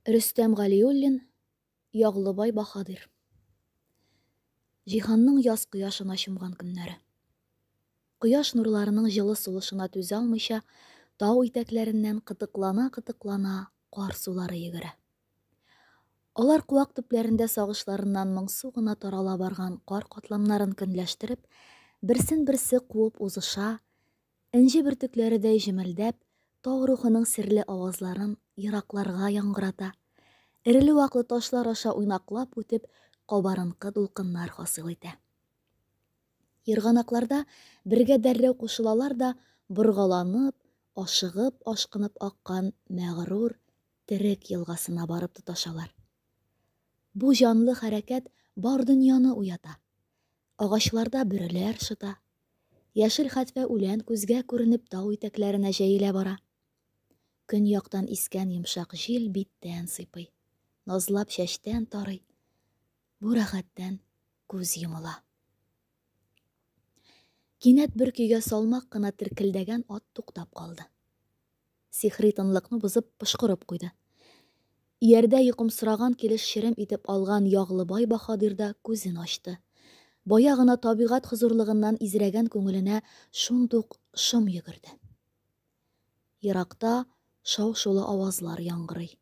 Рөстәм Галиуллин, Яғлыбай Баһадир. Җиһанның яз кояшына чумган көннәре. Кояш нурларының җылы сулышына түзә алмыйча, тау итәкләреннән кытыклана-кытыклана кар сулары йөгерә. Алар куак төпләрендә сагышларыннан моңсу гына тарала барган кар катламнарын көнләштереп, берсен-берсе куып узыша, энҗе бөртекләредәй җемелдәп, тау рухының серле авазларын еракларга яңгырата, эреле-ваклы ташлар аша уйнаклап үтеп, кабарынкы дулкыннар хасил итә. Йырганакларда бергә дәррәү кушылалар да, боргаланып, ашыгып-ашкынып аккан мәгърур терек елгасына барып тоташалар. Бу җанлы хәрәкәт бар дөньяны уята. Агачларда бөреләр шыта. Яшел хәтфә үлән күзгә күренеп тау итәкләренә җәелә бара. Көньяктан искән йомшак җил биттән сыйпый. Назлап чәчтән тарый. Бу рәхәттән күз йомыла. Кинәт бер көйгә салмак кына теркелдәгән ат туктап калды. Сихри тынлыкны бозып пышкырып куйды. Иярдә йокымсыраган килеш черем итеп алган Яғлыбай Баһадир да күзен ачты. Бая гына табигать хозурлыгыннан изрәгән күңеленә шундук шом йөгерде. Еракта шау-шулы авазлар яңгырый.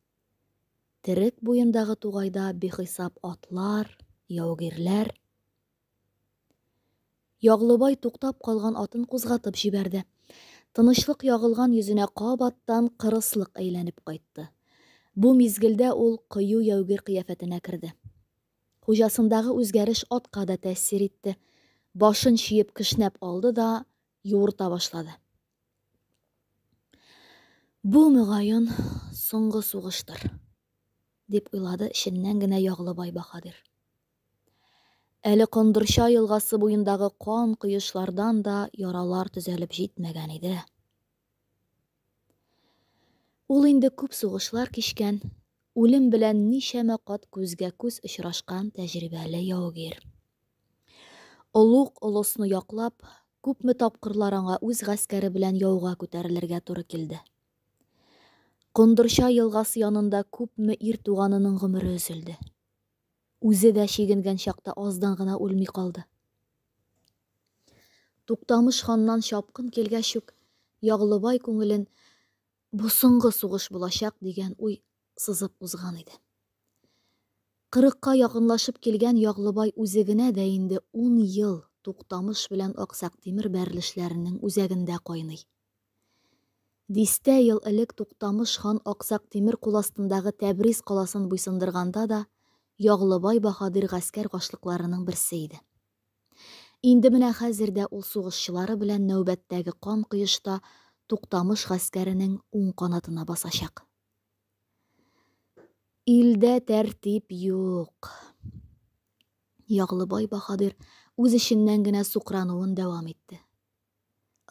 Терек буендагы тугайда бихисап атлар, яугирләр. Яғлыбай туктап калган атын кузгатып җибәрде. Тынычлык ягылган йөзенә кабаттан кырыслык әйләнеп кайтты. Бу мизгелдә ул кыю яугир кыяфәтенә керде. Хуҗасындагы үзгәреш атка да тәэсир итте. Башын чиеп кешнәп алды да юырта башлады. Бу мөгаен соңгы сугыштыр, дип уйлады эченнән генә Яғлыбай Баһадир. Әле Кондырча елгасы буендагы кан коешлардан да яралар төзәлеп җитмәгән иде. Ул инде күп сугышлар кичкән, үлем белән ничәмә кат күзгә-күз очрашкан тәҗрибәле яугир. Олуг олосны яклап, күпме тапкырлар аңа үз гаскәре белән яуга күтәрелергә туры килде. Кондырча елгасы янында күпме ир туганының гомере өзелде. Үзе дә чигенгән чакта аздан гына үлми калды. Туктамыш ханнан чапкын килгәч үк, Яғлыбай күңелен бу соңгы сугыш булачак дигән уй сызып узган иде. 40-ка якынлашып килгән Яғлыбай үзе генә дә инде 10 ел Туктамыш белән Аксактимер бәрелешләренең үзәгендә кайный. Дистә ел элек Туктамыш хан Аксактимер кул астындагы Тәбриз каласын буйсындырганда да Яғлыбай Баһадир гаскәр башлыкларының берсе иде. Инде менә хәзер дә ул сугышчылары белән нәүбәттәге кан коешта Туктамыш гаскәренең уң канатына басачак. Илдә тәртип юк. Яғлыбай Баһадир үз эченнән генә сукрануын дәвам итте.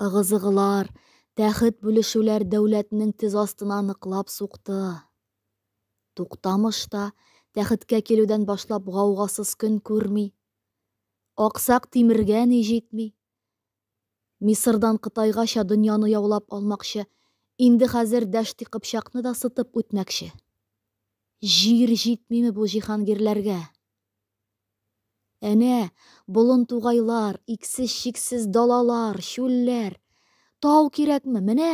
Ыгы-зыгылар, тәхет бүлешүләр дәүләтнең тез астына ныклап сукты. Туктамышта тәхеткә килүдән башлап гаугасыз көн күрми. Аксактимергә ни җитми. Мисырдан Кытайгача дөньяны яулап алмакчы, инде хәзер Дәшти Кыпчакны да сытып үтмәкче. Җир җитмиме бу җиһангирләргә? Әнә, болын тугайлар, иксез-чиксез далалар, чүлләр. Тау кирәкме? Менә,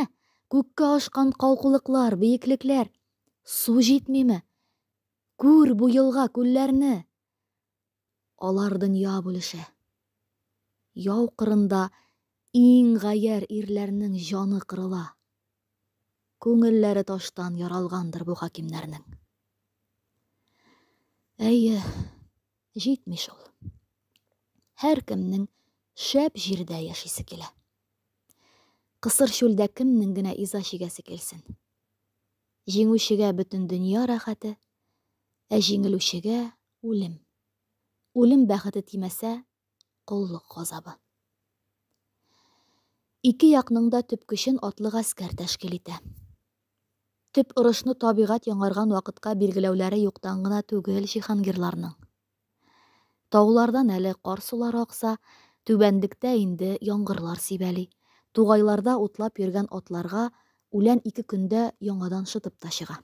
күккә ашкан калкулыклар, биеклекләр. Су җитмиме? Күр бу елга, күлләрне. Алар дөнья бүлешә. Яу кырында иң гаәр ирләрнең җаны кырыла. Күңелләре таштан яралгандыр бу хакимнәрнең. Әйе, җитми шул. Һәркемнең шәп җирдә яшисе килә. Кысыр чүлдә кемнең генә иза чигәсе килсен. Җиңүчегә бөтен дөнья рәхәте, ә җиңелүчегә үлем. Үлем бәхете тимәсә, коллык газабы. Ике якның да төп көчен атлы гаскәр тәшкил итә. Төп орышны табигать яңарган вакытка билгеләүләре юктан гына түгел җиһангирларның. Таулардан әле кар сулары акса, түбәнлектә инде яңгырлар сибәли. Тугайларда утлап йөргән атларга үлән 2 көндә яңадан шытып та чыга.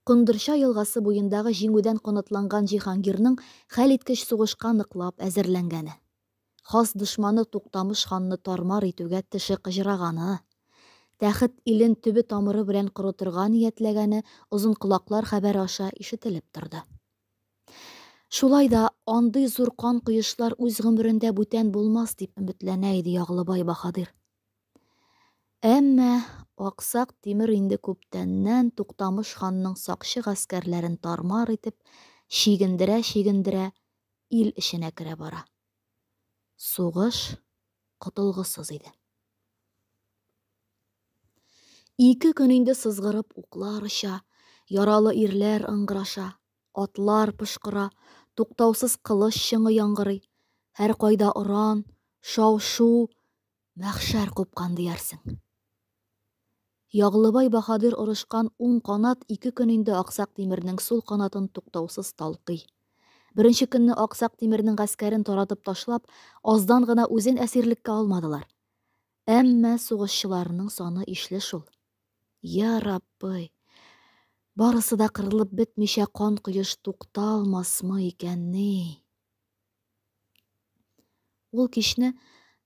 Кондырша елгасы буендагы җиңүдән канатланган Җиһангирның хәлиткеч сугышка ныклап әзерләнгәне. Хас дошманы Туктамыш ханны тармар итүгә теше кыҗраганы, тәхет илен төбе тамыры белән корытырга ниятләгәне озын колаклар хәбәре аша ишетелеп торды. Шулай да андый зур кан коешлар үз гомерендә бүтән булмас дип өметләнә иде Яглыбай баһадир. Әмма Аксак Тимер инде күптәннән Туктамыш ханның сакчы гаскәрләрен тармар итеп, шигендерә ил эченә керә бара. Сугыш котылгысыз иде. 2 көн инде сызгырып уклар оча, яралы ирләр ыңгыраша, атлар пышкыра, туктаусыз кылыч чыңы яңгырый, һәр кайда оран, шау-шу, мәхшәр купкан диярсең. Яглыбай баһадир орышкан уң канат 2 көн инде Аксак Тимернең сул канатын туктаусыз талкый. Беренче көнне Аксак Тимернең гаскәрен таратып ташлап, аздан гына үзен әсирлеккә алмадылар. Әмма сугышчыларның саны ишле шул. Я Раббы, барысы да кырылып бетмичә кан коеш тукталмасмы икәнни? Ул кичне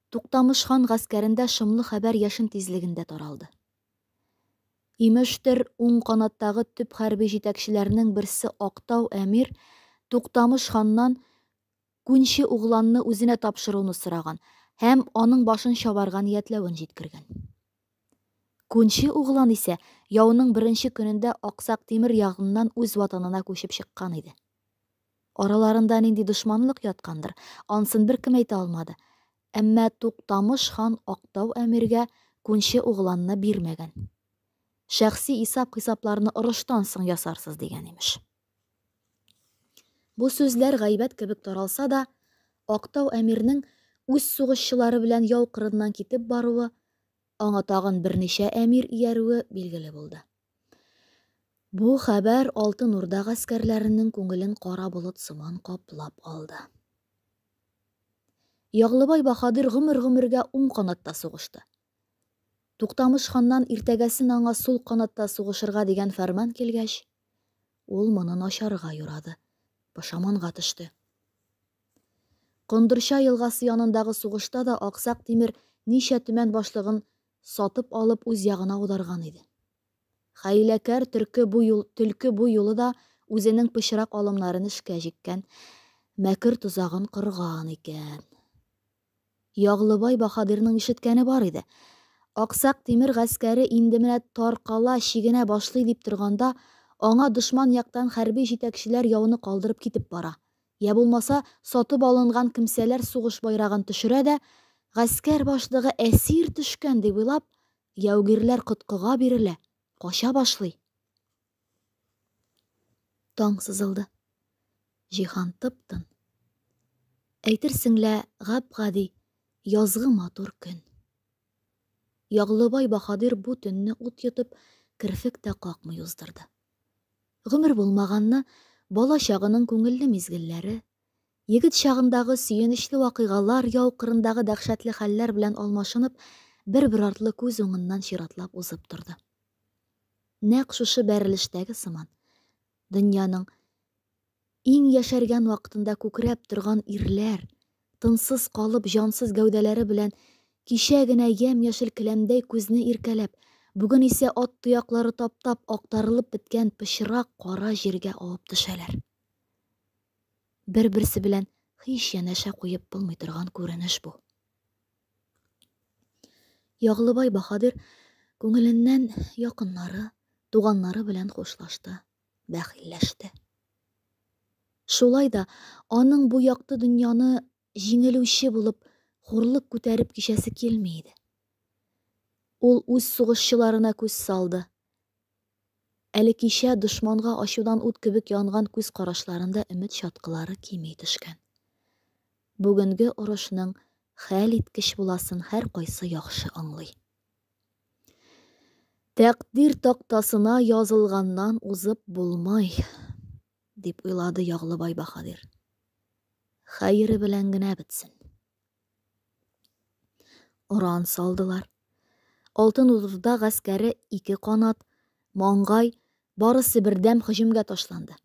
Туктамыш хан гаскәрендә шомлы хәбәр яшен тизлегендә таралды. Имештер, уң канаттагы төп хәрби җитәкчеләрнең берсе Актау әмир Туктамыш ханнан күнче угланны үзенә тапшыруны сораган һәм аның башын чабарга ниятләвен җиткергән. Күнче углан исә яуның беренче көнендә Аксак Тимер ягыннан үз ватанына күчеп чыккан иде. Араларында нинди дошманлык яткандыр, ансын беркем әйтә алмады. Әмма Туктамыш хан Актау әмиргә күнче угланны бирмәгән. Шәхси исап-хисапларны орыштан соң ясарсыз дигән имеш. Бу сүзләр гайбәт кебек таралса да, Актау әмирнең үз сугышчылары белән яу кырыннан китеп баруы, аңа тагын берничә әмир иярүе билгеле булды. Бу хәбәр Алтын Урда гаскәрләренең күңелен кара болыт сыман каплап алды. Яглыбай баһадир гомер-гомергә уң канатта сугышты. Туктамыш ханнан иртәгәсен аңа сул канатта сугышырга дигән фәрман килгәч, ул моны начарга юрады, пошаманга төште. Кондырша елгасы янындагы сугышта да Аксак Тимер ничә төмән башлыгын сатып алып үз ягына аударган иде. Хәйләкәр төлке бу юлы да үзенең пычрак алымнарын эшкә җиккән, мәкер тузагын кырган икән. Яглыбай баһадирның ишеткәне бар иде. Аксак Тимер гаскәре инде менә таркала чигенә башлый дип торганда, аңа дошман яктан хәрби җитәкчеләр яуны калдырып китеп бара. Я булмаса, сатып алынган кимсәләр сугыш байрагын төшерә дә, гаскәр башлыгы әсир төшкән дип уйлап, яугирләр коткыга бирелә, кача башлый. Таң сызылды. Җиһан тып-тын. Әйтерсең лә гап-гади язгы матур көн. Яглыбай баһадир бу төнне ут йотып, кирфек тә какмый уздырды. Гомер булмаганны, бала чагының күңелле мизгелләре, егет чагындагы сөенечле вакыйгалар яу кырындагы дәһшәтле хәлләр белән алмашынып, бер-бер артлы күз уңыннан чиратлап узып торды. Нәкъ шушы бәрелештәге сыман, дөньяның иң яшәргән вакытында күкрәп торган ирләр, тынсыз калып җансыз гәүдәләре белән кичә генә ям-яшел келәмдәй күзне иркәләп, бүген исә ат тояклары таптап актарылып беткән пычрак кара җиргә авып төшәләр. Бер-берсе белән һич янәшә куеп булмый торган күренеш бу. Яглыбай баһадир күңеленнән якыннары, туганнары белән хушлашты, бәхилләште. Шулай да аның бу якты дөньяны җиңелүче булып, хурлык күтәреп кичәсе килми иде. Ул үз сугышчыларына күз салды. Әле кичә дошманга ачудан ут кебек янган күз карашларында өмет чаткылары кими төшкән. Бүгенге орышның хәл иткеч буласын һәр кайсы яхшы аңлый. Тәкъдир тактасына язылганнан узып булмай, дип уйлады Яглыбай баһадир. Хәере белән генә бетсен. Уран салдылар. Алтын Урда гаскәре 2 канат, маңгай, Барысы бердәм һөҗүмгә ташланды.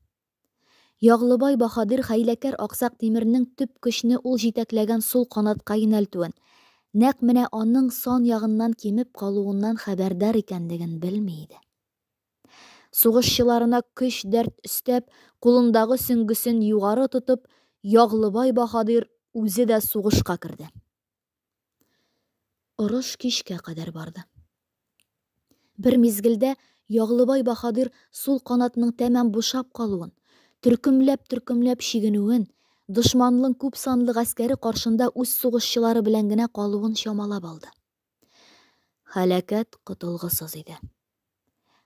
Яғлыбай Баһадир хәйләкәр Аҡсаҡ Тимернең төп көчне ул җитәкләгән сул ҡанатҡа йүнәлтеүен, нәҡ менә аның сан яғыннан кимеп ҡалыуынан хәбәрҙар икәнлеген белмәй иде. Сугышчыларына көс-дәрт өстәп, ҡулындағы сөңгөсөн юғары тотоп, Яғлыбай Баһадир үзе дә сугышҡа керҙе. Орош кискә ҡәҙәр барҙы. Бер миҙгелдә Яғлыбай Баһадир сул ҡанатының тәмам бушап ҡалыуын, төркөмләп шигенеүен, дошмандың күп санлы ғәскәре ҡаршында үҙ сугышчылары белән генә ҡалыуын чамалап алды. Һәләкәт ҡотолғосоз иде.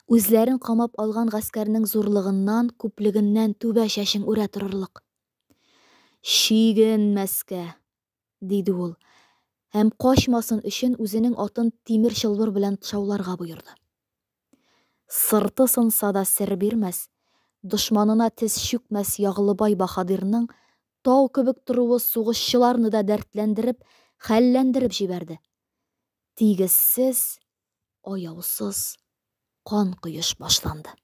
Үзләрен ҡамап алған ғәскәренең зурлығынан, күплегеннән түбә шәшең үрә торорлоҡ. «Шигенмәскә», диде ул, һәм ҡашмасын өсөн үзенең атын тимер шылбыр белән шауларға бойорҙо. Сырты сынса да сер бирмәс, дошманына тез чүкмәс Яғлыбай Баһадирның тау кебек тороуы сугышчыларны да дәртләндереп, хәлләндереп җибәрҙе. Тигеҙсез, аяусыз ҡан ҡойош башланды.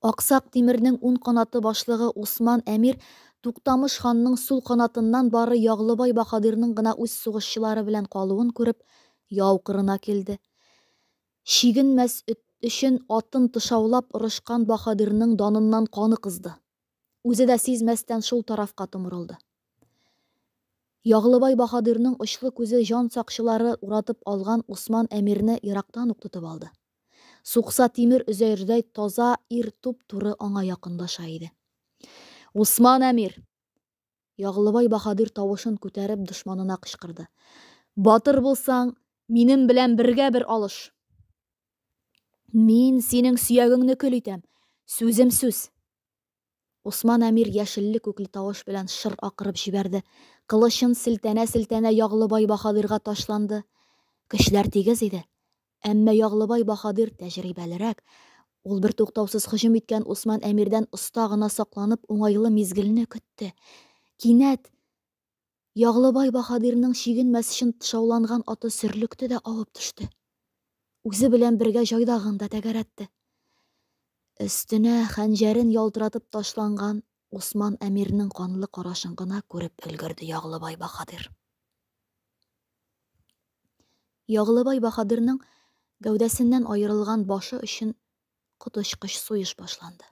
Аҡсаҡ Тимернең уң ҡанаты башлығы Усман Әмир Туҡтамыш ханның сул ҡанатынан бары Яғлыбай Баһадирның ғына үҙ сугышчылары белән ҡалыуын күреп, яу ҡырына килде. Шигенмәс өсөн атын тышаулап орошҡан Баһадирның данынан ҡаны ҡызды. Үзе дә сизмәстән шул тарафҡа томоролдо. Яғлыбай Баһадирның очлы күҙе жан саҡшылары уратып алған Усман Әмирне йыраҡтан уҡ тотоп алды. Суҡса тимер өзәйерҙәй таза ир туп-туры аңа яҡынлаша иде. «Усман Әмир!» Яғлыбай Баһадир тауышын күтәреп дошманына ҡышҡырҙы. «Батыр булсаң, минең белән бергә бер алыш. Мин синең сөйәгеңне көл итәм. Сүзем сүз!» Усман Әмир йәшелле-күкле тауыш белән шыр аҡырып җибәрҙе. Ҡылышын селтәнә-селтәнә Яғлыбай Баһадирға ташланды. Көсләр тигеҙ иде. Әммә Яғлыбай Баһадир тәжрибәлерәк. Ул бер туҡтаусыз һөжүм иткән Усман Әмирҙән оста ғына саҡланып, уңайлы миҙгеленә көттө. Кинәт Яғлыбай Баһадирның шигенмәс өсөн тышауланған аты сөрлөктө дә ауып төштө. Үзе белән бергә жайҙағын да тәгәрәтте. Өҫтөнә хәнжәрен ялтыратып ташланған Усман Әмирнең ҡанлы ҡарашын ғына күреп өлгөрҙө Яғлыбай Баһадир. Яғлыбай Баһадирның гәүҙәсенән айырылған башы өсөн ҡотошҡос суйыш башланды.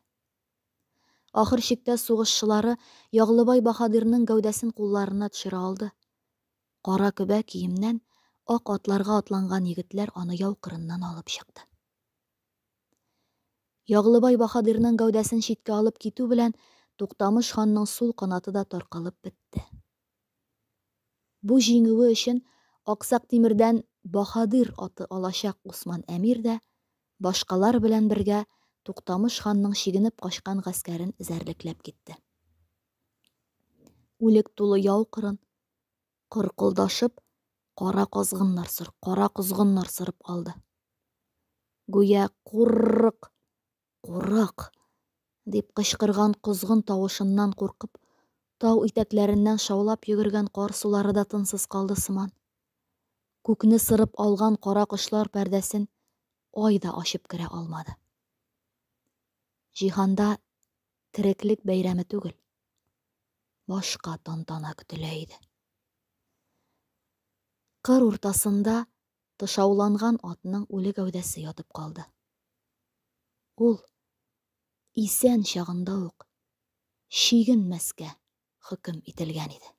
Ахыр шиктә сугышчылары Яғлыбай Баһадирның гәүҙәсен ҡулларына төшөрә алды. Ҡара көбә кейемнән аҡ атларға атланған егетләр аны яу ҡырынан алып сыҡты. Яғлыбай Баһадирның гәүҙәсен шиткә алып китеү белән Туҡтамыш ханның сул ҡанаты да тарҡалып бөттө. Бу җиңеүе өсөн Аҡсаҡ Тимерҙән Баһадир аты аласаҡ Усман Әмир дә башҡалар белән бергә Туҡтамыш ханның шигенеп ҡашҡан ғәскәрен эҙәрлекләп китте. Үлек тулы яу ҡырын, ҡырҡылдашып, ҡара ҡоҙғондар сырып алды. Гүйә «Ҡуррыҡ! Ҡураҡ!» дип ҡышҡырған ҡоҙғон тауышынан ҡурҡып, тау итәктәренән шаулап йүгергән ҡар сулары да тынсыз ҡалды сыман. Күкне сырып алған ҡара ҡошлар пәрҙәсен ай да ашып керә алмады. Жиһанда тереклек бәйрәме түгел, башҡа тантана көтөлә иде. Ҡыр уртасында тышауланған атының үле гәүҙәсе ятып ҡалды. Ул исән сағында уҡ шигенмәскә хөкөм ителгән иде.